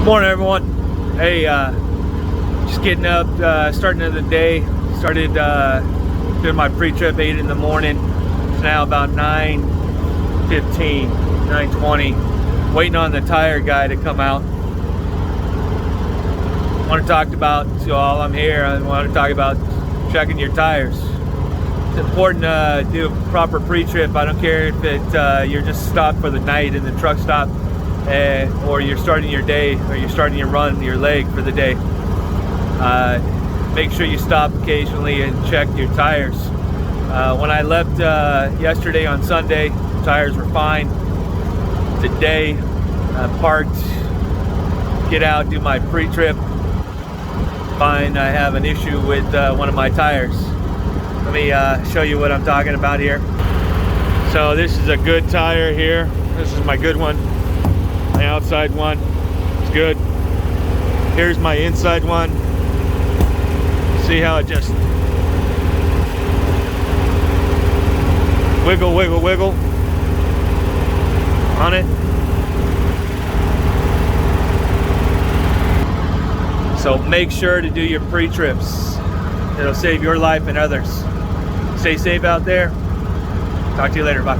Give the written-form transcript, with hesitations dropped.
Morning, everyone. Hey, just getting up, starting of the day. Started doing my pre-trip 8 in the morning. It's now about 9:15, 9:20. Waiting on the tire guy to come out. I want to talk about, so while I'm here, I want to talk about checking your tires. It's important to do a proper pre-trip. I don't care if you're just stopped for the night in the truck stop, or you're starting your day, or you're starting your run, your leg for the day. Make sure you stop occasionally and check your tires. When I left yesterday on Sunday, tires were fine. Today, parked, get out, do my pre-trip. Find I have an issue with one of my tires. Let me show you what I'm talking about here. So this is a good tire here. This is my good one. My outside one is good. Here's my inside one. See how it just wiggle, wiggle, wiggle on it. So make sure to do your pre-trips. It'll save your life and others. Stay safe out there. Talk to you later. Bye.